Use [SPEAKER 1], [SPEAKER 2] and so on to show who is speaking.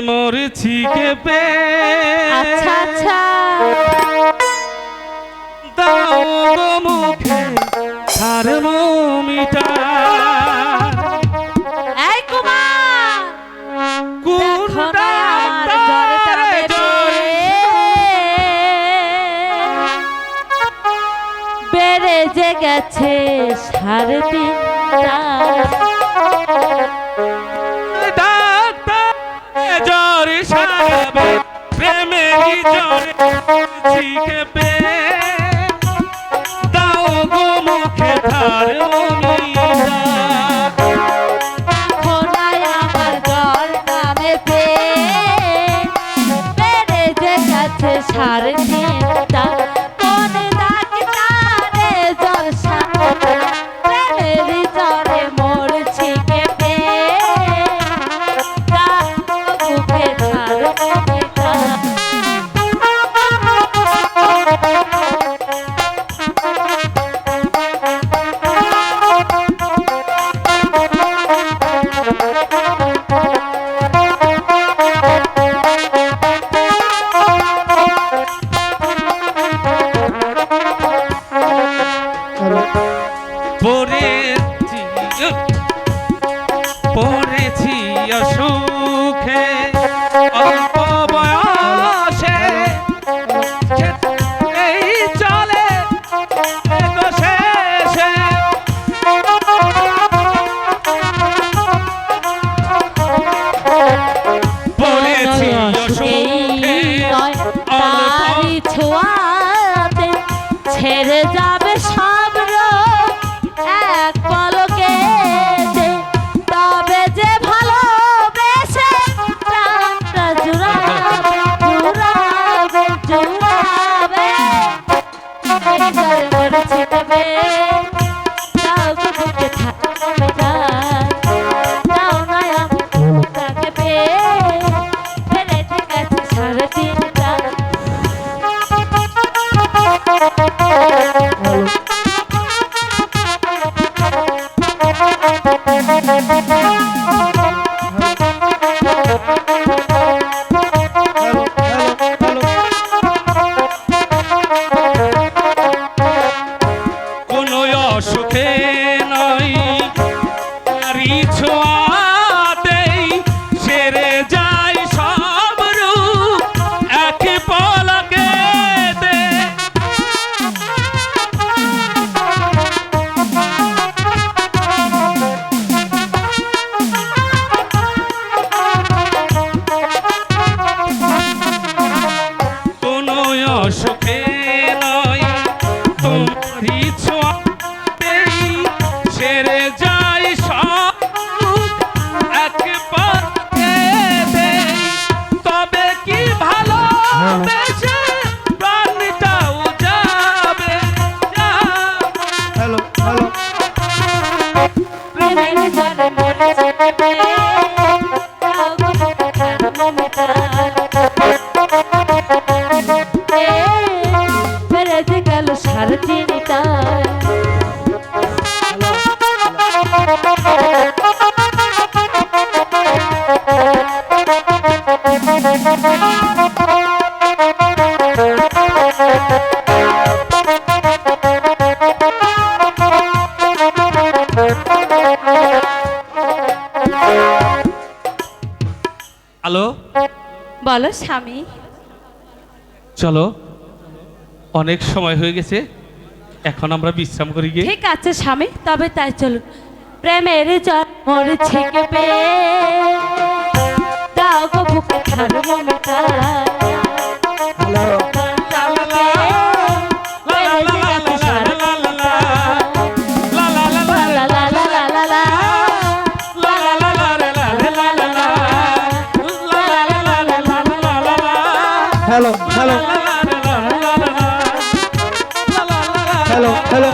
[SPEAKER 1] মরছি কেঁপে
[SPEAKER 2] আচ্ছা আচ্ছা
[SPEAKER 1] দাও গো মুখে থার্মোমিটার।
[SPEAKER 2] এই কুমার দেখো না আমার জ্বরে তারে বেড়ে যে গেছে 3.5টা
[SPEAKER 1] প্রেমেরই জ্বরে কেঁপে দাও গো মুখে থার্মোমিটার।
[SPEAKER 2] খোলায় আমার জল নামে পে বেড়ে যে গেছে 3.5টা কোন ডাক্তারে জ্বর সাথে প্রেমেরই জ্বরে মরছি কেঁপে দাও মুখে থার্মোমিটার।
[SPEAKER 1] পড়েছি অসুখে অল্প বয়সে এই চলে শেষে পড়েছি অসুখে
[SPEAKER 2] তারি ছোঁয়াতে ছেড়ে যাবে সব রোগ এক পলকে তবে যে ভালোবেসে প্রাণটা জুড়াবে জুড়াবে জুড়াবে মরেছে তবে দাও গো বুকে থার্মোমিটার দাও না আমাকে পেয়ে ফেলে গেছে 3.5টা
[SPEAKER 1] কোনো অসুখে নয় তারি ছোঁয়াতেই সেরে যায় সব রূপ এক পলকে দে। কোনো অসুখে নয় তোমারই ছোঁয়াতেই সেরে যায় সব এক পলকে দে। তবে কি ভালোবেসে প্রাণটাও যাবে হ্যালো হ্যালো
[SPEAKER 2] প্রেমের জ্বরে মরেছে কেঁপে দাও গো বুকে থার্মোমিটার বেড়ে যে গেল 3.5টা
[SPEAKER 1] হ্যালো
[SPEAKER 2] বলো স্বামী
[SPEAKER 1] চলো অনেক সময় হয়ে গেছে এখন আমরা বিশ্রাম করি গিয়ে।
[SPEAKER 2] ঠিক আছে স্বামী তবে তাই চলুন প্রেমের জ্বর মরেছে কেঁপে দাও গো বুকে thermometer
[SPEAKER 1] hello hello hello hello